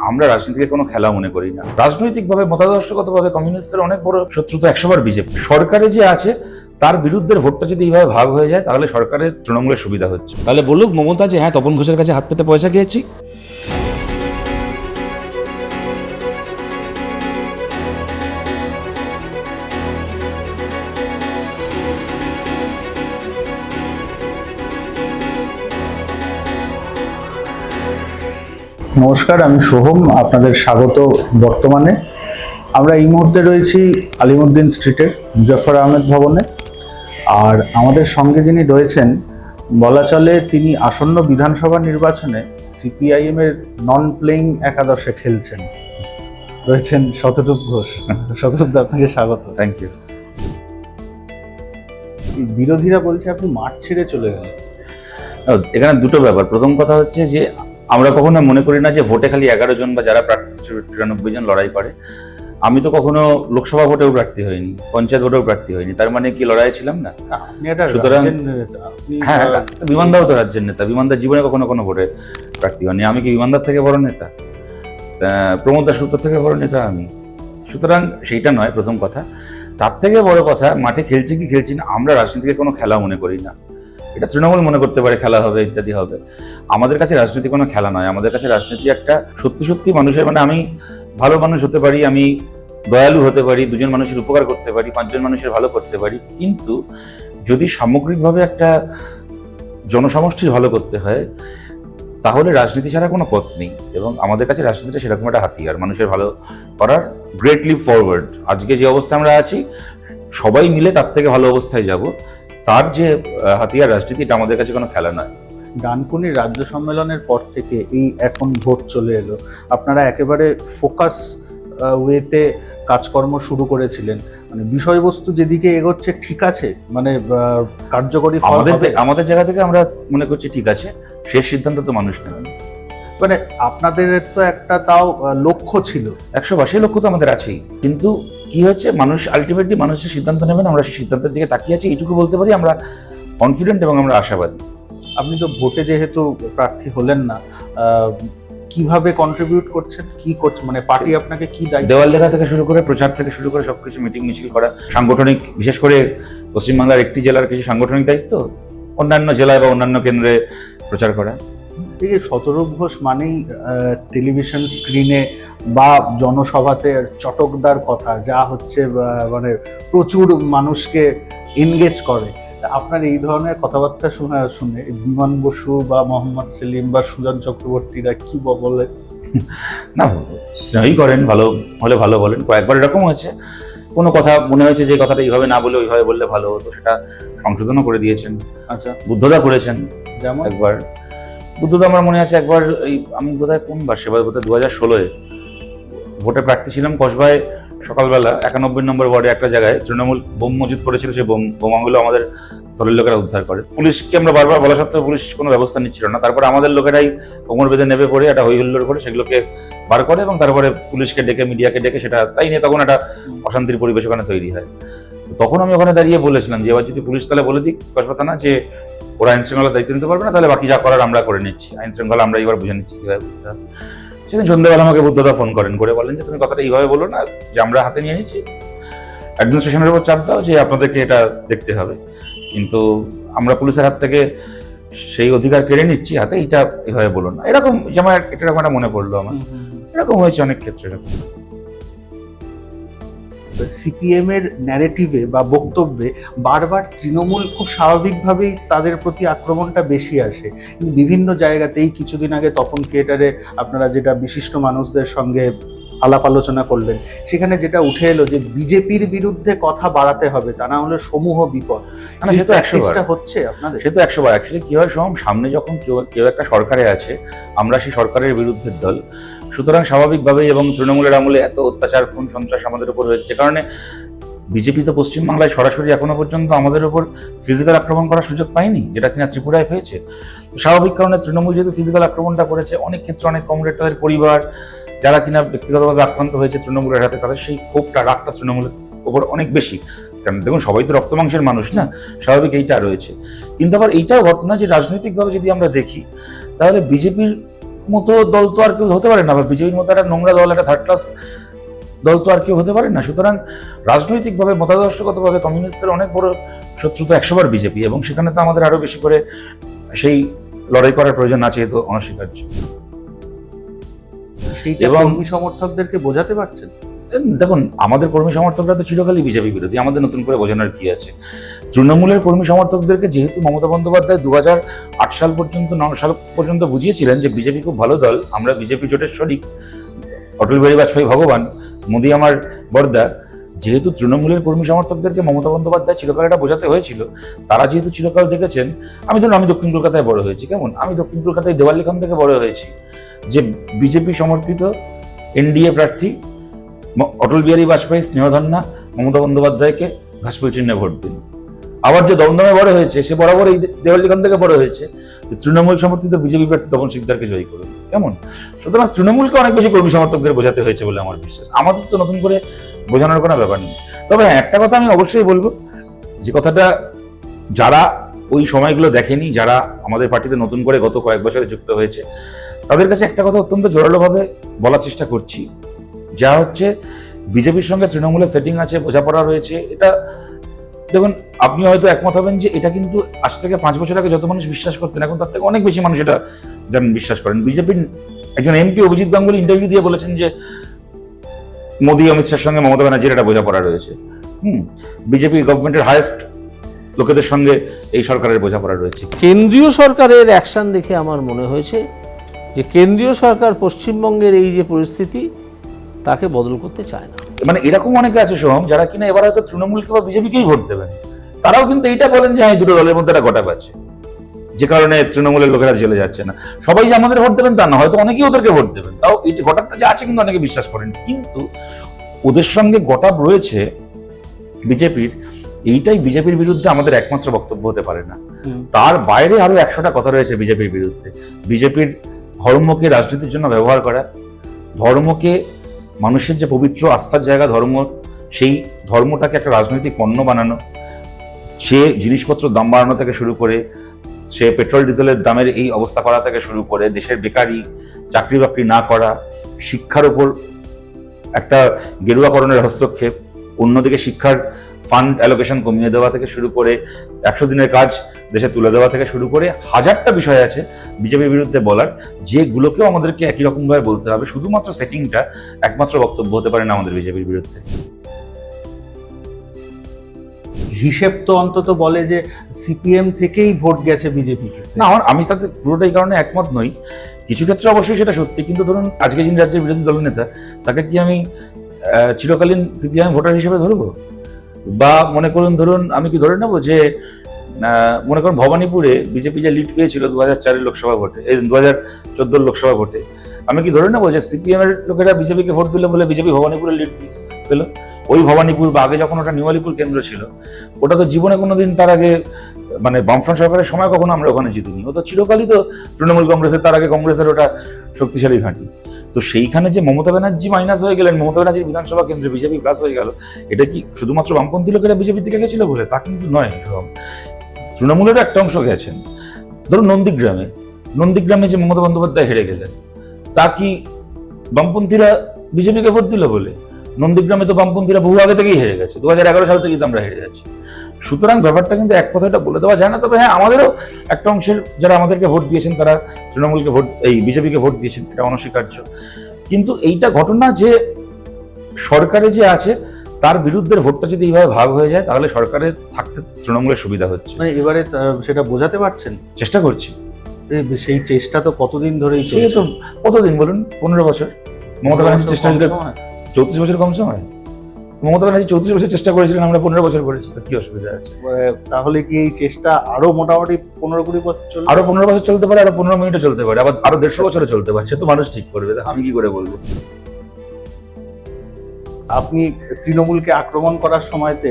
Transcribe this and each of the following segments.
আমরা রাজনীতিকে কোনো খেলা মনে করি না। রাজনৈতিকভাবে মতাদর্শগতভাবে কমিউনিস্টদের অনেক বড় শত্রু তো 100 বার বিজেপি। সরকারে যে আছে তার বিরুদ্ধে ভোটটা যদি এইভাবে ভাগ হয়ে যায় তাহলে সরকারের তৃণমূলের সুবিধা হচ্ছে। তাহলে বলুক মমতা যে হ্যাঁ তপন ঘোষের কাছে হাত পেতে পয়সা খেয়েছি। নমস্কার, আমি সোহম, আপনাদের স্বাগত। বর্তমানে আমরা এই মুহূর্তে রয়েছি আলিমুদ্দিন স্ট্রিটের মুজাফফর আহমেদ ভবনে। আর আমাদের সঙ্গে যিনি রয়েছেন, বলা চলে তিনি আসন্ন বিধানসভা নির্বাচনে সিপিআইএম এর নন প্লেইং একাদশে খেলছেন। রয়েছেন শতরূপ ঘোষ। শতরূপ, আপনাকে স্বাগত। Thank you. বিরোধীরা বলছে আপনি মাঠ ছেড়ে চলে গেলেন। এখানে দুটো ব্যাপার। প্রথম কথা হচ্ছে যে আমরা কখনো মনে করি না যে ভোটে খালি 11 জন বা যারা প্রার্থী 93 জন লড়াই করে। আমি তো কখনো লোকসভা ভোটেও প্রার্থী হইনি, পঞ্চায়েত ভোটেও প্রার্থী হইনি, তার মানে কি লড়াই ছিলাম না? সুতরাং হ্যাঁ, বিমানদাও তো রাজ্যের নেতা। বিমানদার জীবনে কখনো কোনো ভোটে প্রার্থী হয়নি। আমি কি বিমানদার থেকে বড় নেতা? প্রমোদ দাশগুপ্ত থেকে বড় নেতা আমি? সুতরাং সেইটা নয় প্রথম কথা। তার থেকে বড় কথা, মাঠে খেলছি কি খেলছি না, আমরা রাজনীতিকে কোনো খেলা মনে করি না। এটা তৃণমূল মনে করতে পারে খেলা হবে, ইত্যাদি হবে। আমাদের কাছে রাজনীতি কোনো খেলা নয়। আমাদের কাছে রাজনীতি একটা সত্যি সত্যি মানুষের, মানে আমি ভালো মানুষ হতে পারি, আমি দয়ালু হতে পারি, 2 জন মানুষের উপকার করতে পারি, 5 জন মানুষের ভালো করতে পারি, কিন্তু যদি সামগ্রিকভাবে একটা জনসমষ্টির ভালো করতে হয় তাহলে রাজনীতি ছাড়া কোনো পথ নেই। এবং আমাদের কাছে রাজনীতিটা সেরকম একটা হাতিয়ার মানুষের ভালো করার। Great leap forward. আজকে যে অবস্থায় আমরা আছি, সবাই মিলে তার থেকে ভালো অবস্থায় যাব, তার যে হাতিয়ার রাজনীতি, এটা আমাদের কাছে কোনো খেলা নয়। ডানকুনির রাজ্য সম্মেলনের পর থেকে এই এখন ভোট চলে এলো, আপনারা একেবারে ফোকাস ওয়েতে কাজকর্ম শুরু করেছিলেন। মানে বিষয়বস্তু যেদিকে এগোচ্ছে ঠিক আছে, মানে কার্যকরী ফল হবে? আমাদের জায়গা থেকে আমরা মনে করছি ঠিক আছে। শেষ সিদ্ধান্ত তো মানুষ নেবেন। মানে আপনাদের তো একটা তাও লক্ষ্য ছিল। 100 সেই লক্ষ্য তো আমাদের আছেই, কিন্তু কি হচ্ছে, মানুষ আলটিমেটলি মানুষের সিদ্ধান্ত নেবেন। আমরা সেই সিদ্ধান্তের দিকে তাকিয়ে আছি, এইটুকু বলতে পারি। আমরা কনফিডেন্ট এবং আমরা আশাবাদী। আপনি তো ভোটে যেহেতু প্রার্থী হলেন না, কিভাবে কন্ট্রিবিউট করছেন, কি করছেন, মানে পার্টি আপনাকে কি দায়িত্ব? দেওয়াল লেখা থেকে শুরু করে, প্রচার থেকে শুরু করে সবকিছু, মিটিং মিছিল করা, সাংগঠনিক, বিশেষ করে পশ্চিমবাংলার একটি জেলার কিছু সাংগঠনিক দায়িত্ব, অন্যান্য জেলায় বা অন্যান্য কেন্দ্রে প্রচার করা। এই যে শতরূপ ঘোষ মানেই টেলিভিশন স্ক্রিনে বা জনসভাতে চটকদার কথা, যা হচ্ছে মানে প্রচুর মানুষকে এনগেজ করে। আপনার এই ধরনের কথাবার্তা শুনে বিমান বসু বা মোহাম্মদ সেলিম বা সুজন চক্রবর্তীরা কি বলে? না, স্নেহই করেন, ভালো হলে ভালো বলেন। কয়েকবার এরকম হয়েছে, কোনো কথা মনে হয়েছে যে কথাটা এইভাবে না বলে ওইভাবে বললে ভালো হতো, সেটা সংশোধনও করে দিয়েছেন। আচ্ছা, বুদ্ধদা করেছেন। যেমন একবার বুদ্ধদা, আমার মনে আছে একবার, এই আমি বোধহয় কোন বার, সেবার বোধহয় 2016-এ ভোটে প্রার্থী ছিলাম কসবায়। সকালবেলা 91 নম্বর ওয়ার্ডে একটা জায়গায় তৃণমূল বোম মজুত করেছিল। সেই বোমাগুলো আমাদের দলের লোকেরা উদ্ধার করে। পুলিশকে আমরা বারবার বলা সত্ত্বেও পুলিশ কোনো ব্যবস্থা নিচ্ছিল না। তারপরে আমাদের লোকেরাই কোমর বেঁধে নেমে পড়ে একটা হইহুল্লোড় করে সেগুলোকে বার করে, এবং তারপরে পুলিশকে ডেকে, মিডিয়াকে ডেকে, সেটা তাই নিয়ে তখন একটা অশান্তির পরিবেশ ওখানে তৈরি হয়। তখন আমি ওখানে দাঁড়িয়ে বলেছিলাম যে এবার যদি পুলিশ তাহলে বলে দিক কসবা থানা যে ওরা আইন শৃঙ্খলার দায়িত্ব নিতে পারবে না, তাহলে বাকি যা করার আমরা করে নিচ্ছি, আইন শৃঙ্খলা আমরা এবার বুঝে নিচ্ছি কীভাবে বুঝতে হবে। সেদিন সন্ধ্যাবেলা আমাকে বুদ্ধদা ফোন করেন, করে বলেন যে তুমি কথাটা এইভাবে বলো না, যে আমরা হাতে নিয়ে নিচ্ছি, অ্যাডমিনিস্ট্রেশনের উপর চাপ দাও যে আপনাদেরকে এটা দেখতে হবে, কিন্তু আমরা পুলিশের হাত থেকে সেই অধিকার কেড়ে নিচ্ছি হাতে, এইটা এইভাবে বলো না। এরকম যেমন এটা এরকম একটা মনে পড়লো আমার। এরকম হয়েছে অনেক ক্ষেত্রে। এরকম সিপিএম এর ন্যারেটিভে বা বক্তব্যে বারবার তৃণমূল খুব স্বাভাবিকভাবেই তাদের প্রতি আক্রমণটা বেশি আসে। কিন্তু বিভিন্ন জায়গাতেই, কিছুদিন আগে তপন থিয়েটারে আপনারা যেটা বিশিষ্ট মানুষদের সঙ্গে আলাপ আলোচনা করলেন, সেখানে যেটা উঠে এলো যে বিজেপির বিরুদ্ধে কথা বাড়াতে হবে, তা না হলে সমূহ বিপদ। সে তো 100 হচ্ছে আপনাদের। সে তো 100 বার। অ্যাকচুয়ালি কি হয়, সামনে যখন কেউ একটা সরকারে আছে, আমরা সেই সরকারের বিরুদ্ধের দল, সুতরাং স্বাভাবিকভাবেই, এবং তৃণমূলের আমলে এত অত্যাচার, খুন, সন্ত্রাস আমাদের উপর হয়েছে, যে কারণে বিজেপি তো পশ্চিমবাংলায় সরাসরি এখনো পর্যন্ত আমাদের উপর ফিজিক্যাল আক্রমণ করার সুযোগ পায়নি, যেটা কিনা ত্রিপুরায় হয়েছে। তো স্বাভাবিক কারণে তৃণমূল যেহেতু ফিজিক্যাল আক্রমণটা করেছে, অনেক ক্ষেত্রে অনেক কমরেড, তাদের পরিবার, যারা কিনা ব্যক্তিগতভাবে আক্রান্ত হয়েছে তৃণমূলের হাতে, তাদের সেই ক্ষোভটা, রাগটা তৃণমূলের ওপর অনেক বেশি। কারণ দেখুন, সবাই তো রক্ত মাংসের মানুষ না, স্বাভাবিক এইটা রয়েছে। কিন্তু আবার এইটাও ঘটনা যে রাজনৈতিকভাবে যদি আমরা দেখি, তাহলে বিজেপির মতো দল তো আর কেউ হতে পারে না, বা বিজেপির মতো একটা নোংরা দল, একটা থার্ড ক্লাস দল তো আর কেউ হতে পারে না। সুতরাং রাজনৈতিকভাবে, মতাদর্শগতভাবে কমিউনিস্টের অনেক বড় শত্রু তো 100 বার বিজেপি, এবং সেখানে তো আমাদের আরো বেশি করে সেই লড়াই করার প্রয়োজন আছে, এ তো অনস্বীকার্য। সেইটা এবং কর্মী সমর্থকদেরকে বোঝাতে পারছেন? দেখুন, আমাদের কর্মী সমর্থকরা তো চিরকালই বিজেপি বিরোধী, আমাদের নতুন করে বোঝানোর কি আছে? তৃণমূলের কর্মী সমর্থকদেরকে যেহেতু মমতা বন্দ্যোপাধ্যায় 2008 সাল পর্যন্ত 9 সাল পর্যন্ত বুঝিয়েছিলেন যে বিজেপি খুব ভালো দল, আমরা বিজেপি জোটের শরিক, অটল বিহারী বাজপেয়ী ভগবান, মোদী আমার বরদা, যেহেতু তৃণমূলের কর্মী সমর্থকদেরকে মমতা বন্দ্যোপাধ্যায় চিরকাল এটা বোঝাতে হয়েছিল, তারা যেহেতু চিরকাল দেখেছেন, আমি দক্ষিণ কলকাতায় বড় হয়েছি, কেমন, আমি দক্ষিণ কলকাতায় দেওয়ালিখান থেকে বড় হয়েছি, যে বিজেপি সমর্থিত এনডিএ প্রার্থী অটল বিহারী বাজপেয়ী স্নেহধন্যা মমতা বন্দ্যোপাধ্যায়কে ঘাসফুল চিহ্নে ভোট দিন। আবার যে দমদমে বড় হয়েছে, সে বরাবর এই দেওয়ালিখান থেকে বড় হয়েছে, তৃণমূল সমর্থিত বিজেপি প্রার্থী তপন শিকদারকে জয়ী করুন, কেমন। সুতরাং তৃণমূলকে অনেক বেশি কর্মী সমর্থকদের বোঝাতে হয়েছে বলে আমার বিশ্বাস, আমাদের তো নতুন করে বোঝানোর কোনো ব্যাপার নেই। তবে একটা কথা আমি অবশ্যই বলবো, যে কথাটা যারা ওই সময়গুলো দেখেনি, যারা আমাদের পার্টিতে নতুন করে গত কয়েক বছরে যুক্ত হয়েছে, তাদের কাছে একটা কথা অত্যন্ত জোরালোভাবে বলার চেষ্টা করছি, যা হচ্ছে বিজেপির সঙ্গে তৃণমূলের সেটিং আছে, বোঝাপড়া রয়েছে। এটা দেখুন, আপনি হয়তো একমত হবেন যে এটা কিন্তু আজ থেকে 5 বছর আগে যত মানুষ বিশ্বাস করতেন, এখন তার থেকে অনেক বেশি মানুষ এটা বিশ্বাস করেন। বিজেপির একজন এমপি অভিজিৎ গাঙ্গুলি ইন্টারভিউ দিয়ে বলেছেন যে মোদী অমিত শাহের সঙ্গে মমতা ব্যানার্জির একটা বোঝাপড়া রয়েছে। বিজেপি গভর্নমেন্টের হায়েস্ট লোকেদের সঙ্গে এই সরকারের বোঝাপড়া রয়েছে। কেন্দ্রীয় সরকারের অ্যাকশন দেখে আমার মনে হয়েছে যে কেন্দ্রীয় সরকার পশ্চিমবঙ্গের এই যে পরিস্থিতি তাকে বদল করতে চায় না। মানে এরকম অনেকে আছে সোহম, যারা কিনা এবার হয়তো তৃণমূলকে বা বিজেপিকেই ভোট দেবেন, তারাও কিন্তু এইটা বলেন যে হ্যাঁ, দুটো দলের মধ্যে একটা গোটা আছে, যে কারণে তৃণমূলের লোকেরা জেলে যাচ্ছে না। সবাই যে আমাদের ভোট দেবেন তা না, হয়তো অনেকেই ওদেরকে ভোট দেবেন, তাও এই গোটাটা যে আছে কিন্তু অনেকে বিশ্বাস করেন। কিন্তু ওদের সঙ্গে গোটা রয়েছে বিজেপির, এইটাই বিজেপির বিরুদ্ধে আমাদের একমাত্র বক্তব্য হতে পারে না। তার বাইরে আরো 100টা কথা রয়েছে বিজেপির বিরুদ্ধে। বিজেপির ধর্মকে রাজনীতির জন্য ব্যবহার করা, ধর্মকে, মানুষের যে পবিত্র আস্থার জায়গা ধর্ম, সেই ধর্মটাকে একটা রাজনৈতিক পণ্য বানানো, সে জিনিসপত্র দাম বাড়ানো থেকে শুরু করে, সে পেট্রোল ডিজেলের দামের এই অবস্থা করা থেকে শুরু করে, দেশের বেকারি, চাকরি বাকরি না করা, শিক্ষার উপর একটা গেরুয়াকরণের হস্তক্ষেপ, অন্যদিকে শিক্ষার ফান্ড অ্যালোকেশন কমিয়ে দেওয়া থেকে শুরু করে, 100 দিনের কাজ দেশে তুলে দেওয়া থেকে শুরু করে, হাজারটা বিষয় আছে বিজেপির বিরুদ্ধে বলার, যেগুলোকেও আমাদেরকে একই রকমভাবে বলতে হবে। শুধুমাত্র সেটিংটা একমাত্র বক্তব্য হতে পারে না আমাদের বিজেপির বিরুদ্ধে। হিসেব তো অন্তত বলে যে সিপিএম থেকেই ভোট গেছে বিজেপিকে। না, আমি তাতে পুরোটাই কারণে একমত নই। কিছু ক্ষেত্রে অবশ্যই সেটা সত্যি, কিন্তু ধরুন আজকে যিনি রাজ্যের বিরোধী দলনেতা, তাকে কি আমি চিরকালীন সিপিআইএম ভোটার হিসেবে ধরবো? বা মনে করুন, আমি কি ধরে নেবো যে মনে করুন ভবানীপুরে বিজেপি যে লিড পেয়েছিল 2004 লোকসভা ভোটে, 2014 লোকসভা ভোটে, আমি কি ধরে নেবো যে সিপিএম এর লোকেরা বিজেপিকে ভোট দিলে বলে বিজেপি ভবানীপুরে লিড পেল? ওই ভবানীপুর বা আগে যখন ওটা নিউ আলিপুর কেন্দ্র ছিল, ওটা তো জীবনে কোনোদিন তার আগে, মানে বামফ্রন্ট সরকারের সময় কখনো আমরা ওখানে জিতিনি। ও তো চিরকালই তো তৃণমূল কংগ্রেসের, তার আগে কংগ্রেসের ওটা শক্তিশালী ঘাঁটি। তো সেইখানে যে মমতা ব্যানার্জি মাইনাস হয়ে গেলেন, মমতা ব্যানার্জির বিধানসভা কেন্দ্রে বিজেপি প্লাস হয়ে গেল, এটা কি শুধুমাত্র বামপন্থী লোকেরা বিজেপি থেকে গেছিল বলে? তা কিন্তু নয়। সব তৃণমূলেরও একটা অংশ গেছেন। ধরুন নন্দীগ্রামে যে মমতা বন্দ্যোপাধ্যায় হেরে গেলেন, তা কি বামপন্থীরা বিজেপিকে ভোট দিল বলে? নন্দীগ্রামে তো বামপন্থীরা বহু আগে থেকেই হেরে গেছে, 2011 সাল থেকেই তো আমরা হেরে যাচ্ছি। সুতরাং ব্যাপারটা কিন্তু এক কথাটা বলে দেওয়া যায় না। তবে হ্যাঁ, আমাদেরও একটা অংশের যারা আমাদেরকে ভোট দিয়েছেন, তারা তৃণমূলকে বিজেপিকে ভোট দিয়েছেন, এটা অনস্বীকার্য। কিন্তু এইটা ঘটনা যে সরকারে যে আছে তার বিরুদ্ধে ভোটটা যদি এইভাবে ভাগ হয়ে যায়, তাহলে সরকারে থাকতে তৃণমূলের সুবিধা হচ্ছে। মানে এবারে সেটা বোঝাতে পারছেন? চেষ্টা করছি। সেই চেষ্টা তো কতদিন ধরেই সে তো কতদিন বলুন, 15 বছর। মমতা ব্যানার্জির চেষ্টা 34 বছর কম সময়। মমতা ব্যানার্জি 34 বছর চেষ্টা করেছিলেন, আমরা 15 বছর করেছি, তো কি অসুবিধা আছে? তাহলে কি এই চেষ্টা আরো মোটামুটি 15-20 বছর চলবে? আরো 15 বছর চলতে পারে, আরো 15 মিনিটও চলতে পারে, আবার আরো 150 বছরও চলতে পারে, সে তো মানুষ ঠিক করবে, আমি কি করে বলবো? আপনি তৃণমূলকে আক্রমণ করার সময়তে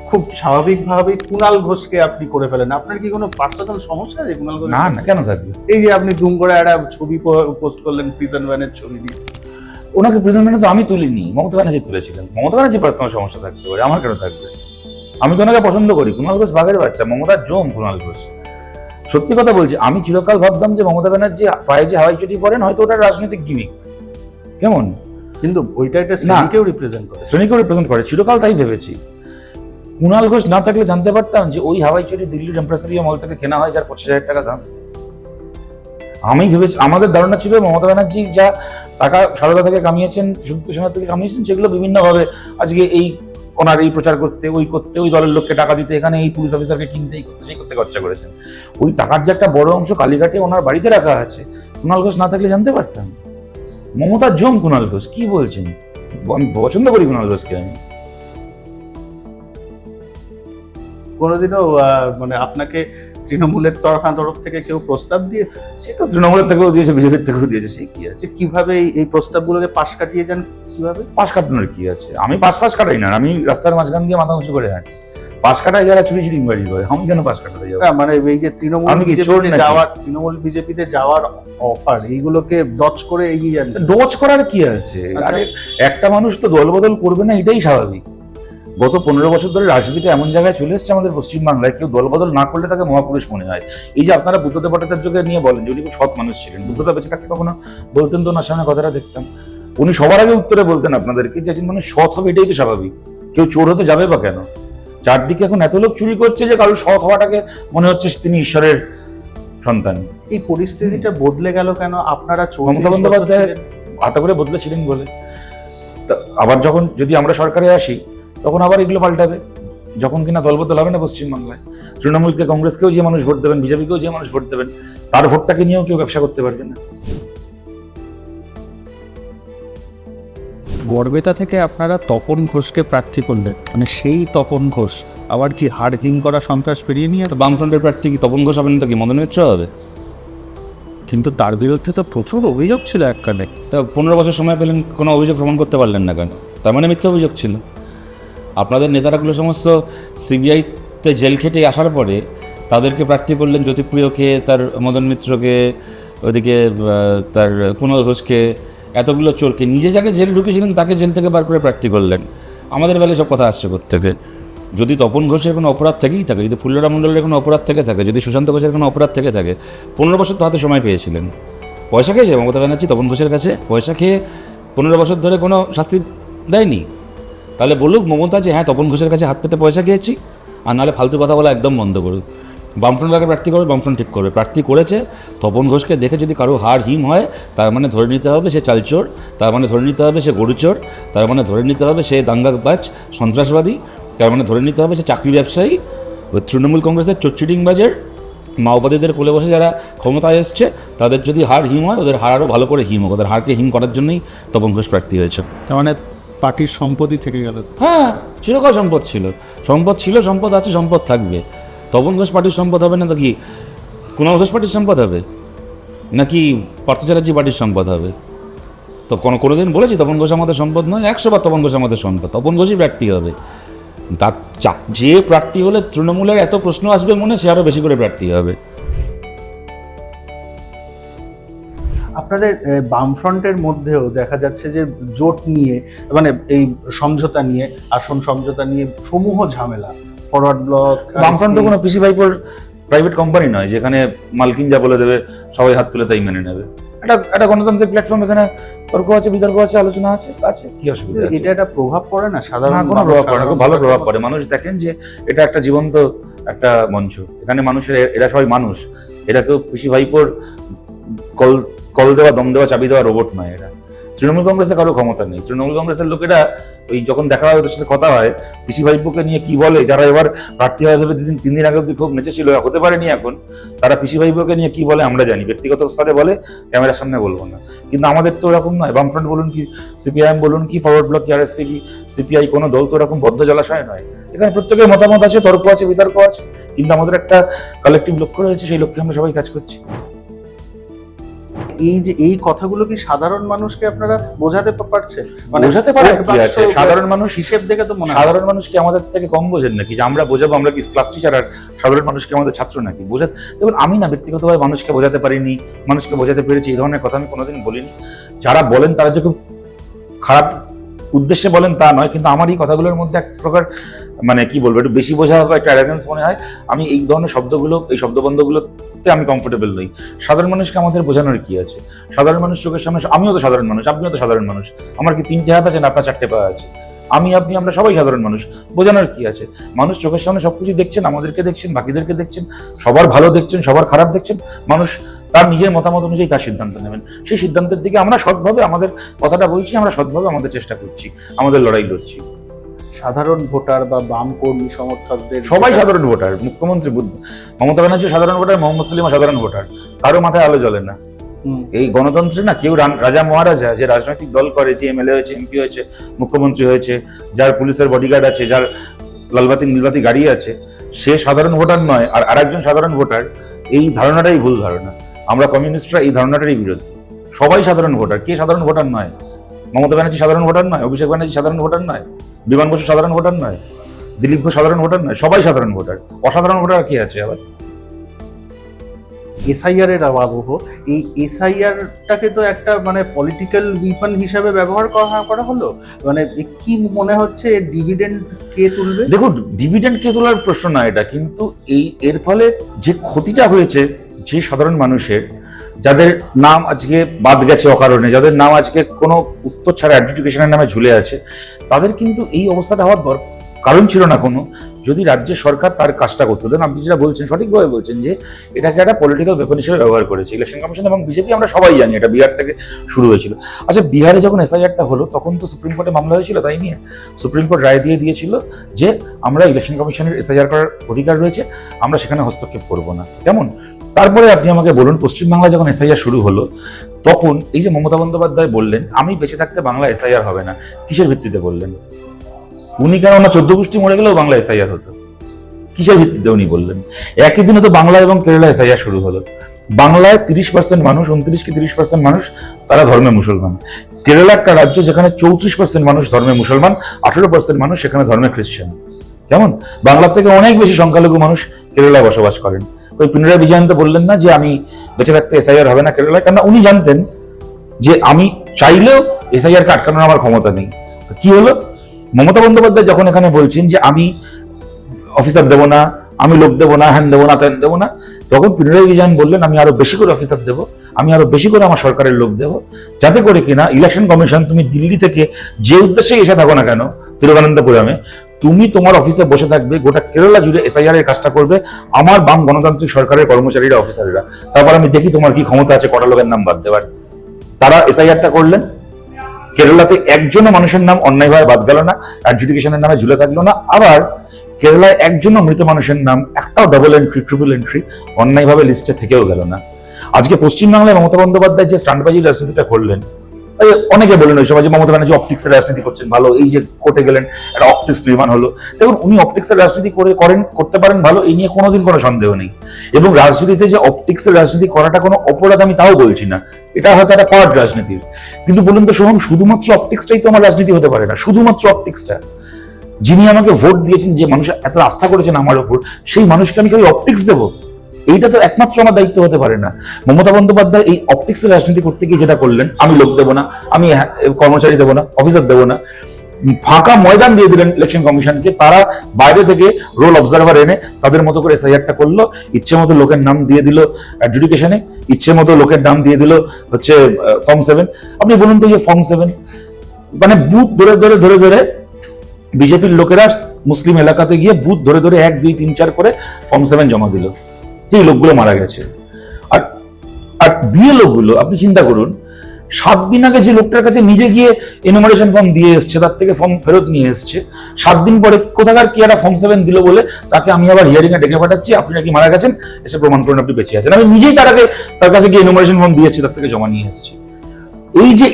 খুব স্বাভাবিকভাবেই কুণাল ঘোষকে আপনি করে ফেলেন। আপনার কি কোনো পার্সোনাল সমস্যা আছে কুণাল ঘোষ? না, কেন থাকবে? এই যে আপনি দুম করে একটা ছবি পোস্ট করলেন প্রিজন ভ্যানের ছবি দিয়ে। ওনাকে প্রিজন ভ্যানে তো আমি তুলিনি, মমতা ব্যানার্জি তুলেছিলেন। মমতা ব্যানার্জি পার্সোনাল সমস্যা থাকতে পারে, আমার কেন থাকবে? আমি তো ওনাকে পছন্দ করি। কুণাল ঘোষ বাঘের বাচ্চা, মমতার জম কুণাল ঘোষ। সত্যি কথা বলছি, আমি চিরকাল ভাবতাম যে মমতা ব্যানার্জি পায়ে যে হাওয়াই চটি পরেন হয়তো ওটা রাজনৈতিক গিমিক, কেমন, কিন্তু ওইটা একটা শ্রেণীকেও রিপ্রেজেন্ট করে। শ্রেণীকেও রিপ্রেজেন্ট করে, চিরকাল তাই ভেবেছি। কুণাল ঘোষ না থাকলে জানতে পারতাম যে ওই হাওয়াই চটি দিল্লির এমপ্রেসারিয়া মল থেকে কেনা হয় যার 25,000 টাকা দাম। আমি ভেবেছি, আমাদের ধারণা ছিল মমতা ব্যানার্জি যা টাকা সারদা থেকে কামিয়েছেন, সুদীপ্ত সেনা থেকে কামিয়েছেন, সেগুলো বিভিন্নভাবে আজকে এই ওনার এই প্রচার করতে, ওই দলের লোককে টাকা দিতে, এখানে এই পুলিশ অফিসারকে কিনতে, এই করতে, সেই করতে খরচা করেছেন। ওই টাকার যে একটা বড় অংশ কালীঘাটে ওনার বাড়িতে রাখা আছে, কুণাল ঘোষ না থাকলে জানতে পারতাম। মমতার জম কুণাল ঘোষ, কি বলছেন? আমি পছন্দ করি কুণাল ঘোষকে। আমি কোনোদিনও মানে আপনাকে তৃণমূলের তরফ থেকে কেউ প্রস্তাব দিয়েছে? সে তো তৃণমূলের থেকেও দিয়েছে, বিজেপির থেকেও দিয়েছে, সে কি আছে? যে কিভাবে এই প্রস্তাবগুলোকে পাশ কাটিয়ে যান, কিভাবে? পাশ কাটানোর কি আছে? আমি পাশ কাটাই না, আমি রাস্তার মাঝখান দিয়ে মাথা উঁচু করে হাঁটি। পাশ কাটাই যারা চুরি চিটিং বাড়ি করে, আমি কেন পাশ কাটাতে যাবো? মানে এই যে আমি কি চোর নাকি? তৃণমূল বিজেপিতে যাওয়ার অফার, এইগুলোকে ডচ করে এগিয়ে যান। ডোজ করার কি আছে? আচ্ছা। আরে একটা মানুষ তো দলবদল করবে না, এটাই স্বাভাবিক। গত 15 বছর ধরে রাজনীতিটা এমন জায়গায় চলে এসছে আমাদের পশ্চিমবাংলায়, কেউ দলবদল না করলে তাকে মহাপুরুষ মনে হয়। এই যে আপনারা বুদ্ধদেব ভট্টাচার্যকে নিয়ে বলেন, যদি খুব সৎ মানুষ ছিলেন, বুদ্ধদেব বেঁচে থাকতে কখনো বলতেন তো ওনার সামনে কথাটা দেখতাম, উনি সবার আগে উত্তরে বলতেন আপনাদেরকে যে মানুষ সৎ হবে, এটাই তো স্বাভাবিক, কেউ চোর হতে যাবে বা কেন? চারদিকে এখন এত লোক চুরি করছে যে কারোর সৎ হওয়াটাকে মনে হচ্ছে তিনি ঈশ্বরের সন্তান। এই পরিস্থিতিটা বদলে গেল কেন? আপনারা মমতা বন্দ্যোপাধ্যায় হাতে করে বদলেছিলেন বলে। আবার যখন যদি আমরা সরকারে আসি তখন আবার এগুলো পাল্টাবে, যখন কিনা দলবদল হবে না পশ্চিমবাংলায়। তৃণমূলকে, কংগ্রেসকেও যে মানুষ ভোট দেবেন, বিজেপিকেও যে মানুষ ভোট দেবেন, তার ভোটটাকে নিয়েও কেউ ব্যবসা করতে পারবে না। গড়বেতা থেকে আপনারা তপন ঘোষকে প্রার্থী করলেন, মানে সেই তপন ঘোষ আবার কি হাড় হিম করা সন্ত্রাস পেরিয়ে নিয়ে, তো বামফ্রন্টের প্রার্থী কি তপন ঘোষ হবেন, তো কি মদন মিত্র হবে? কিন্তু তার বিরুদ্ধে তো প্রচুর অভিযোগ ছিল এককালে। তা 15 বছর সময় পেলেন, কোনো অভিযোগ প্রমাণ করতে পারলেন না কেন? তার মানে মিথ্যা অভিযোগ ছিল। আপনাদের নেতারাগুলো সমস্ত সিবিআইতে জেল খেটে আসার পরে তাদেরকে প্রার্থী করলেন, জ্যোতিপ্রিয়কে, তার মদন মিত্রকে, ওইদিকে তার কুণাল ঘোষকে, এতগুলো চোরকে, নিজে যাকে জেল ঢুকেছিলেন তাকে জেল থেকে বার করে প্রার্থী করলেন। আমাদের বেলায় সব কথা আসছে কোত্থেকে? যদি তপন ঘোষের কোনো অপরাধ থেকেই থাকে, যদি ফুল্লরা মণ্ডলের কোনো অপরাধ থেকে থাকে, যদি সুশান্ত ঘোষের কোনো অপরাধ থেকে থাকে, 15 বছর তো হাতে সময় পেয়েছিলেন। পয়সা খেয়েছে মমতা ব্যানার্জি তপন ঘোষের কাছে? পয়সা খেয়ে 15 বছর ধরে কোনো শাস্তি দেয়নি। তাহলে বলুক মমতা যে হ্যাঁ তপন ঘোষের কাছে হাত পেতে পয়সা খেয়েছি, আর নাহলে ফালতু কথা বলা একদম বন্ধ করুক। বামফ্রন্টকে প্রার্থী করবে, বামফ্রন্ট ঠিক করবে। প্রার্থী করেছে, তপন ঘোষকে দেখে যদি কারো হাড় হিম হয়, তার মানে ধরে নিতে হবে সে চালচোর, তার মানে ধরে নিতে হবে সে গরুচোর, তার মানে ধরে নিতে হবে সে দাঙ্গাবাজ সন্ত্রাসবাদী, তার মানে ধরে নিতে হবে সে চাকরি ব্যবসায়ী। ওই তৃণমূল কংগ্রেসের চোরচিটিংবাজের মাওবাদীদের কোলে বসে যারা ক্ষমতায় এসছে, তাদের যদি হাড় হিম হয়, ওদের হাড় আরও ভালো করে হিম হোক। ওদের হাড়কে হিম করার জন্যই তপন ঘোষ প্রার্থী হয়েছে। তার মানে পার্টির সম্পত্তি থেকে গেল। হ্যাঁ, চিরকাল সম্পদ ছিল, সম্পদ আছে, সম্পদ থাকবে। তপন ঘোষ পার্টির সম্পদ হবে না তো কি কুণাল ঘোষ পার্টির সম্পদ হবে, নাকি পার্থ চ্যাটার্জি পার্টির সম্পদ হবে? তো কোনোদিন বলেছি তপন ঘোষ আমাদের সম্পদ নয়? 100 বার তপন ঘোষ আমাদের সম্পদ। তপন ঘোষই প্রার্থী হবে। যে প্রার্থী হলে তৃণমূলের এত প্রশ্ন আসবে মনে, সে আরও বেশি করে প্রার্থী হবে। আপনাদের বামফ্রন্টের মধ্যেও দেখা যাচ্ছে যে জোট নিয়ে, মানে এই সমঝোতা নিয়ে, আসন সমঝোতা নিয়ে সমূহ ঝামেলা। ফরওয়ার্ড ব্লক, বামফ্রন্ট তো কোনো পিসি ভাইপোর প্রাইভেট কোম্পানি নয় যেখানে মালকিন যা বলে দেবে সবাই হাত তুলে তাই মেনে নেবে। একটা গণতান্ত্রিক প্ল্যাটফর্ম, এখানে তর্ক আছে, বিতর্ক আছে, আলোচনা আছে, কি অসুবিধা আছে? এটা একটা প্রভাব পড়ে না সাধারণ? কোনো প্রভাব পড়ে না, খুব ভালো প্রভাব পড়ে। মানুষ দেখেন যে এটা একটা জীবন্ত একটা মঞ্চ, এখানে মানুষের, এরা সবাই মানুষ, এরা কেউ পিসি ভাইপোর কল দেওয়া, দম দেওয়া, চাবি দেওয়া রোবট নয়। এরা তৃণমূল কংগ্রেসে কারো ক্ষমতা নেই। তৃণমূল কংগ্রেসের লোকেরা ওই যখন দেখা হয়, ওদের সাথে কথা হয়, পিসি ভাইপোকে নিয়ে কি বলে, যারা এবার প্রার্থী হয়ে ভেবে 3 দিন আগে অব্দি খুব নেচেছিল, হতে পারেনি এখন, তারা পিসি ভাইপোকে নিয়ে কি বলে আমরা জানি, ব্যক্তিগত স্তরে বলে, ক্যামেরার সামনে বলবো না। কিন্তু আমাদের তো ওরকম নয়। বামফ্রন্ট বলুন কি সিপিআইএম বলুন কি ফরওয়ার্ড ব্লক কি আরএসপি কি সিপিআই, কোনো দল তো এরকম বদ্ধ জলাশয় নয়। এখানে প্রত্যেকের মতামত আছে, তর্ক আছে, বিতর্ক আছে, কিন্তু আমাদের একটা কালেকটিভ লক্ষ্য রয়েছে, সেই লক্ষ্যে আমরা সবাই কাজ করছি। এই কথাগুলো কি সাধারণ মানুষকে আপনারা বোঝাতে পারছেন? মানে বোঝাতে পারে কি আছে? সাধারণ মানুষ হিসেব দেখে তো মনে হয় সাধারণ মানুষ কি আমাদের থেকে কম বোঝেন নাকি যে আমরা বোঝাবো? আমরা কি ক্লাস টিচার আর সাধারণ মানুষ কি আমাদের ছাত্র নাকি? দেখুন, আমি না ব্যক্তিগতভাবে মানুষকে বোঝাতে পারিনি, মানুষকে বোঝাতে পেরেছি, এই ধরনের কথা আমি কোনোদিন বলিনি। যারা বলেন তারা যে খুব খারাপ উদ্দেশ্যে বলেন তা নয়, কিন্তু আমার এই কথাগুলোর মধ্যে এক প্রকার মানে কি বলবো, একটু বেশি বোঝা বা একটা অ্যারেগেন্স মনে হয়। আমি এই ধরনের শব্দগুলো, এই শব্দবন্ধগুলো করতে আমি কমফোর্টেবল নই। সাধারণ মানুষকে আমাদের বোঝানোর কি আছে? সাধারণ মানুষ চোখের সামনে, আমিও তো সাধারণ মানুষ, আপনিও তো সাধারণ মানুষ। আমার কি 3টে হাত আছে না আপনার 4টে পা আছে? আমি, আপনি, আমরা সবাই সাধারণ মানুষ। বোঝানোর কি আছে? মানুষ চোখের সামনে সবকিছু দেখছেন, আমাদেরকে দেখছেন, বাকিদেরকে দেখছেন, সবার ভালো দেখছেন, সবার খারাপ দেখছেন। মানুষ তার নিজের মতামত অনুযায়ী তার সিদ্ধান্ত নেবেন। সেই সিদ্ধান্তের দিকে আমরা সৎভাবে আমাদের কথাটা বলছি, আমরা সৎভাবে আমাদের চেষ্টা করছি, আমাদের লড়াই লড়ছি। সাধারণ ভোটার বা বাম কর্মী সমর্থকদের সবাই সাধারণ ভোটার। মুখ্যমন্ত্রী মমতা ব্যানার্জি সাধারণ ভোটার, মোহাম্মদ সালিমা সাধারণ ভোটার। কারো মাথায় আলো জ্বলে না। এই গণতন্ত্রে না কেউ রাজা মহারাজা, যে রাজনৈতিক দল করে, যে এমএলএ হয়েছে, এমপি হয়েছে, মুখ্যমন্ত্রী হয়েছে, যার পুলিশের বডিগার্ড আছে, যার লালবাতি নীলবাতি গাড়ি আছে, সে সাধারণ ভোটার নয় আর আরেকজন সাধারণ ভোটার, এই ধারণাটাই ভুল ধারণা। আমরা কমিউনিস্টরা এই ধারণাটারই বিরোধী। সবাই সাধারণ ভোটার। কে সাধারণ ভোটার নয়? মমতা ব্যানার্জি সাধারণ ভোটার নয়, অভিষেক ব্যানার্জি সাধারণ ভোটার নয়, বিমান বসু সাধারণ ভোটার নয়, দিলীপ ঘোষ সাধারণ ভোটার নয়, সবাই সাধারণ ভোটার। অসাধারণ ভোটার কি আছে আবার? এসআইআর এর আবহ, এই এসআইআরটাকে তো একটা মানে পলিটিক্যাল উইপন হিসাবে ব্যবহার করা হলো। মানে কি মনে হচ্ছে ডিভিডেন্ড কে তুলবে? দেখুন, ডিভিডেন্ড কে তোলার প্রশ্ন না এটা, কিন্তু এর ফলে যে ক্ষতিটা হয়েছে যে সাধারণ মানুষের, যাদের নাম আজকে বাদ গেছে অকারণে, যাদের নাম আজকে কোনো উত্তর ছাড়া অ্যাডজুডিকেশনের নামে ঝুলে আছে, তাদের কিন্তু এই অবস্থাটা হওয়ার কারণ ছিল না কোনো, যদি রাজ্য সরকার তার কাজটা করতো। দেন আপনি যেটা বলছেন সঠিকভাবে বলছেন যে এটাকে একটা পলিটিক্যাল ওয়েপন হিসেবে ব্যবহার করেছে ইলেকশন কমিশন এবং বিজেপি। আমরা সবাই জানি এটা বিহার থেকে শুরু হয়েছিল। আচ্ছা, বিহারে যখন এসআইআরটা হলো তখন তো সুপ্রিম কোর্টে মামলা হয়েছিল, তাই নিয়ে সুপ্রিম কোর্ট রায় দিয়েছিল যে আমরা ইলেকশন কমিশনের এসআইআর করার অধিকার রয়েছে, আমরা সেখানে হস্তক্ষেপ করবো না। কেমন? তারপরে আপনি আমাকে বলুন, পশ্চিমবাংলায় যখন এসআইআর শুরু হলো তখন এই যে মমতা বন্দ্যোপাধ্যায় বললেন আমি বেঁচে থাকতে বাংলা এসআইআর হবে না, কিসের ভিত্তিতে বললেন? উনি কেন না 14 গোষ্ঠী মরে গেলেও বাংলা এসআইআর হতো? কিসের ভিত্তিতে উনি বললেন? একই দিনে তো বাংলা এবং কেরালা এসআইআর শুরু হলো। বাংলায় 30% মানুষ, 29 কি 30% মানুষ তারা ধর্মে মুসলমান। কেরালা একটা রাজ্য যেখানে 34% মানুষ ধর্মে মুসলমান, 18% মানুষ সেখানে ধর্মে খ্রিস্টান। কেমন? বাংলার থেকে অনেক বেশি সংখ্যালঘু মানুষ কেরালায় বসবাস করেন। ওই পিনারাই বিজয়ন তো বললেন না যে আমি বেঁচে থাকতে এসআইআর হবে না কেরালায়, কেননা উনি জানতেন যে আমি চাইলেও এসআইআরকে আটকানোর আমার ক্ষমতা নেই। তো কি হলো? মমতা বন্দ্যোপাধ্যায় যখন এখানে বলছেন যে আমি অফিসার দেবো না, আমি লোক দেবো না, হ্যান দেবো না, ত্যান দেবো না, তখন পিনারাই বিজয়ন বললেন আমি আরো বেশি করে অফিসার দেবো, আমি আরো বেশি করে আমার সরকারের লোক দেবো, যাতে করে কিনা ইলেকশন কমিশন তুমি দিল্লি থেকে যে উদ্দেশ্যে এসে থাকো না কেন তিরুবনন্তপুরমে, তুমি তোমার অফিসে বসে থাকবে, গোটা কেরালা জুড়ে এসআইআর এর কাজটা করবে আমার বাম গণতান্ত্রিক সরকারের কর্মচারীরা, অফিসাররা। তারপর আমি দেখি তোমার কি ক্ষমতা আছে কটা লোকের নাম বাদ দেওয়ার। তারা এসআইআরটা করলেন। কেরালাতে একজনও মানুষের নাম অন্যায়ভাবে বাদ গেল না, অ্যাডজুডিকেশনের নামে ঝুলে থাকলো না। আবার কেরালায় একজনও মৃত মানুষের নাম একটাও ডাবল এন্ট্রি, ট্রিপল এন্ট্রি অন্যায়ভাবে লিস্টে থেকেও গেল না। আজকে পশ্চিমবাংলায় মমতা বন্দ্যোপাধ্যায় যে স্টান্টবাজির রাজনীতিটা করলেন, অনেকে বলেন ওই সময় যে মমতা ব্যানার্জি অপটিক্সের রাজনীতি করছেন, ভালো, এই যে কোর্টে গেলেন একটা অপটিক্স নির্মাণ হলো। দেখুন, উনি অপটিক্সের রাজনীতি করতে পারেন ভালো, এই নিয়ে কোনোদিন কোনো সন্দেহ নেই। এবং রাজনীতিতে যে অপটিক্সের রাজনীতি করাটা কোনো অপরাধ আমি তাও বলছি না, এটা হয়তো একটা পার্ট রাজনীতির। কিন্তু বলুন তো সোহম, শুধুমাত্র অপটিক্সটাই তো আমার রাজনীতি হতে পারে না। শুধুমাত্র অপটিক্সটা, যিনি আমাকে ভোট দিয়েছেন, যে মানুষ এত আস্থা করেছেন আমার উপর, সেই মানুষকে আমি কেউ অপটিক্স দেবো? এইটা তো একমাত্র আমার দায়িত্ব হতে পারে না। মমতা বন্দ্যোপাধ্যায় এই অপটিক্সের রাজনীতি করতে গিয়ে যেটা করলেন, আমি লোক দেবো না, আমি কর্মচারী দেবো না, অফিসার দেবো না, ফাঁকা ময়দান দিয়ে দিলেন ইলেকশন কমিশনকে। তারা বাইরে থেকে রোল অবজারভার এনে তাদের মতো করে এসআইআরটা করলো, ইচ্ছে মতো লোকের নাম দিয়ে দিল অ্যাডজুডিকেশনে, ইচ্ছে মতো লোকের নাম দিয়ে দিল হচ্ছে ফর্ম 7। আপনি বলুন তো, যে ফর্ম 7 মানে বুথ ধরে ধরে ধরে ধরে বিজেপির লোকেরা মুসলিম এলাকাতে গিয়ে বুথ ধরে ধরে 1, 2, 3, 4 করে ফর্ম 7 জমা দিল, যে লোকগুলো মারা গেছে। আর বিয়ে লোকগুলো আপনি চিন্তা করুন, 7 দিন আগে যে লোকটার কাছে নিজে গিয়ে এনুমারেশন ফর্ম দিয়ে এসছে, তার থেকে ফর্ম ফেরত নিয়ে এসছে, 7 দিন পরে কোথাকার কি একটা ফর্ম 7 দিল বলে তাকে আমি আবার হিয়ারিং এ ডেকে পাঠাচ্ছি, আপনি নাকি মারা গেছেন, এসে প্রমাণ করুন আপনি বেঁচে আছেন। আমি নিজেই তার কাছে গিয়ে এনুমারেশন ফর্ম দিয়ে এসছি, তার থেকে জমা নিয়ে এসছি।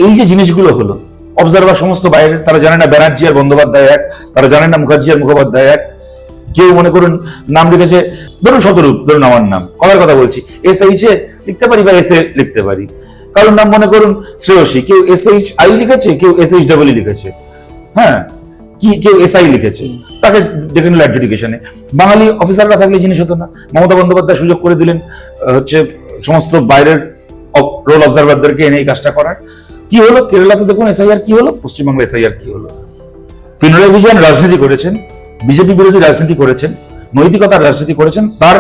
এই যে জিনিসগুলো হলো, অবজারভার সমস্ত বাইরে, তারা জানে না ব্যানার্জি আর বন্দ্যোপাধ্যায় এক, তারা জানে না মুখার্জি আর মুখোপাধ্যায় এক। কেউ মনে করুন নাম লিখেছে, ধরুন শতরূপ, ধরুন আমার নাম, কথা বলছি, SH লিখতে পারি বা SA লিখতে পারি। কারোর নাম মনে করুন শ্রেয়সী, কেউ SHI লিখেছে, কেউ SHEE লিখেছে, হ্যাঁ, কেউ SI লিখেছে, তাকে ডেকে নিল অ্যাডজুডিকেশনে। বাঙালি অফিসাররা থাকলে জিনিস হতো না। মমতা বন্দ্যোপাধ্যায় সুযোগ করে দিলেন হচ্ছে সমস্ত বাইরের রোল অবজারভারদেরকে এনে এই কাজটা করার। কি হলো? কেরালাতে দেখুন এসআইআর কি হলো, পশ্চিমবঙ্গে এসআইআর কি হলো। পিনারাই বিজয়ন রাজনীতি করেছেন, বিজেপি বিরোধী রাজনীতি করেছেন, নৈতিকতার রাজনীতি করেছেন, তার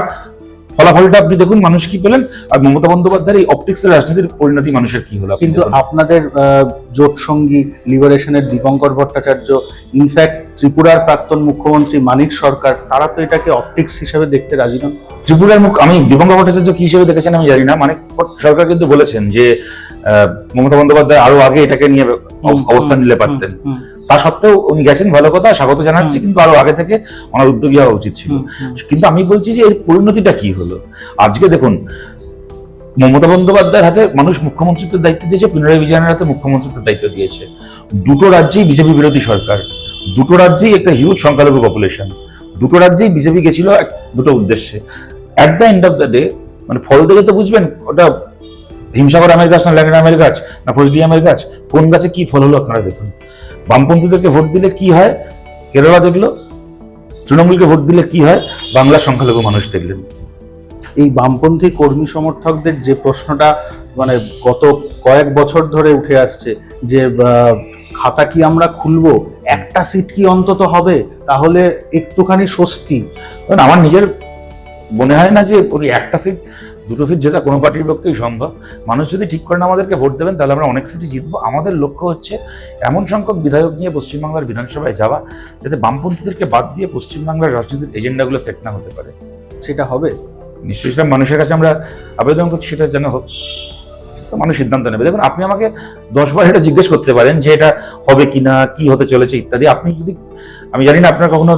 ফলাফলটা আপনি দেখুন মানুষ কি পেলেন, আর মমতা বন্দ্যোপাধ্যায়ের এই অপটিক্সের রাজনীতির পরিণতি মানুষের কি হলো আপনি কিন্তু দেখুন। আপনাদের জোট সঙ্গী লিবারেশনের দীপঙ্কর ভট্টাচার্য, ইনফ্যাক্ট ত্রিপুরার প্রাক্তন মুখ্যমন্ত্রী মানিক সরকার, তারা তো এটাকে অপটিক্স হিসেবে দেখতে রাজি নন। ত্রিপুরার আমি দীপঙ্কর ভট্টাচার্য কি হিসেবে দেখেছেন আমি জানি না, মানিক সরকার কিন্তু বলেছেন যে মমতা বন্দ্যোপাধ্যায় আরো আগে এটাকে নিয়ে অবস্থান নিলে পারতেন। তা সত্ত্বেও উনি গেছেন, ভালো কথা, স্বাগত জানাচ্ছি, কিন্তু আরো আগে থেকে ওনার উদ্যোগী হওয়া উচিত ছিল। কিন্তু আমি বলছি যে এর পরিণতিটা কি হলো। আজকে দেখুন, মমতা বন্দ্যোপাধ্যায়ের হাতে মানুষ মুখ্যমন্ত্রিত্বের দায়িত্ব দিয়েছে, পিনারাই বিজয়নের হাতে মুখ্যমন্ত্রিত্বের দায়িত্ব দিয়েছে। দুটো রাজ্যেই বিজেপি বিরোধী সরকার, দুটো রাজ্যেই একটা হিউজ সংখ্যালঘু পপুলেশন, দুটো রাজ্যেই বিজেপি গেছিল দুটো উদ্দেশ্যে। At the end of the day মানে ফল দেখে তো বুঝবেন ওটা হিমসাগর আমের গাছ না ল্যাংড়া আমের গাছ না ফজলি আমের গাছ, কোন গাছে কি ফল হলো আপনারা দেখুন। বামপন্থীদেরকে ভোট দিলে কি হয় কেরলা দেখলো, তৃণমূলকে ভোট দিলে কি হয় বাংলার সংখ্যালঘু মানুষ দেখলেন। এই বামপন্থী কর্মী সমর্থকদের যে প্রশ্নটা মানে গত কয়েক বছর ধরে উঠে আসছে যে খাতা কি আমরা খুলবো, একটা সিট কি অন্তত হবে, তাহলে একটুখানি স্বস্তি। কারণ আমার নিজের মনে হয় না যে ওই একটা সিট দুটো সিট জেতা কোনো পার্টির পক্ষেই সম্ভব। মানুষ যদি ঠিক করেন আমাদেরকে ভোট দেবেন তাহলে আমরা অনেক সিটই জিতবো। আমাদের লক্ষ্য হচ্ছে এমন সংখ্যক বিধায়ক নিয়ে পশ্চিমবাংলার বিধানসভায় যাওয়া যাতে বামপন্থীদেরকে বাদ দিয়ে পশ্চিমবাংলার রাজনীতির এজেন্ডাগুলো সেট না হতে পারে। সেটা হবে নিশ্চয়ই, সেটা মানুষের কাছে আমরা আবেদন করছি, সেটা যেন হোক, তো মানুষ সিদ্ধান্ত নেবে। দেখুন, আপনি আমাকে 10 বার এটা জিজ্ঞেস করতে পারেন যে এটা হবে কিনা, কি হতে চলেছে ইত্যাদি। আপনি যদি, আমি জানি না আপনার কখনো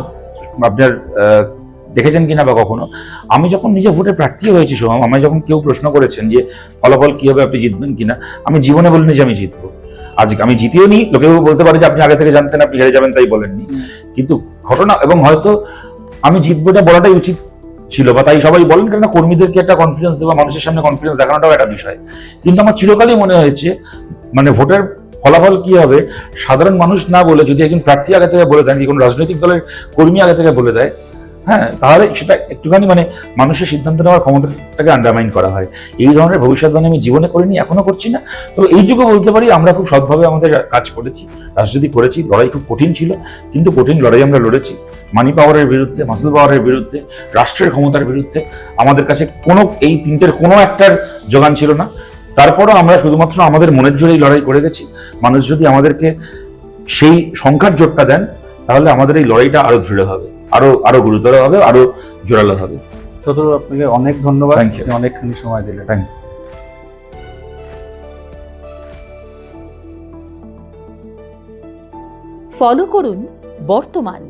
আপনার দেখেছেন কিনা বা কখনো, আমি যখন নিজে ভোটে প্রার্থী হয়েছি সোহম, আমায় যখন কেউ প্রশ্ন করেছেন যে ফলাফল কি হবে, আপনি জিতবেন কিনা, আমি জীবনে বলিনি যে আমি জিতবো। আজকে আমি জিতিও নি, লোকেও বলতে পারে যে আপনি আগে থেকে জানতেন আপনি হেরে যাবেন তাই বলেননি, কিন্তু ঘটনা এবং হয়তো আমি জিতবো এটা বলাটাই উচিত ছিল বা তাই সবাই বলেন, কেন কর্মীদেরকে একটা কনফিডেন্স দেওয়া, মানুষের সামনে কনফিডেন্স দেখানোটাও একটা বিষয়। কিন্তু আমার চিরকালই মনে হয়েছে মানে ভোটের ফলাফল কি হবে সাধারণ মানুষ না বলে যদি একজন প্রার্থী আগে থেকে বলে দেন, কি কোনো রাজনৈতিক দলের কর্মী আগে থেকে বলে দেয়, হ্যাঁ, তাহলে সেটা একটুখানি মানে মানুষের সিদ্ধান্ত নেওয়ার ক্ষমতাটাকে আন্ডারমাইন করা হয়। এই ধরনের ভবিষ্যৎবাণী আমি জীবনে করিনি, এখনো করছি না। তো এইটুকু বলতে পারি আমরা খুব সৎভাবে আমাদের কাজ করেছি, রাজনীতি করেছি। লড়াই খুব কঠিন ছিল, কিন্তু কঠিন লড়াই আমরা লড়েছি। মানি পাওয়ারের বিরুদ্ধে, মাসেল পাওয়ারের বিরুদ্ধে, রাষ্ট্রের ক্ষমতার বিরুদ্ধে। আমাদের কাছে কোনো এই তিনটের কোনো একটার যোগান ছিল না। তারপরও আমরা শুধুমাত্র আমাদের মনের জোরেই লড়াই করে গেছি। মানুষ যদি আমাদেরকে সেই সংখ্যার জোরটা দেন তাহলে আমাদের এই লড়াইটা আরো দৃঢ় হবে, আরো গুরুতর হবে, আরো জোরালো হবে। শত্রু, আপনাকে অনেক ধন্যবাদ, Thank you. আপনি অনেকখানি সময় দিলেন। থ্যাংকস। ফলো করুন বর্তমান।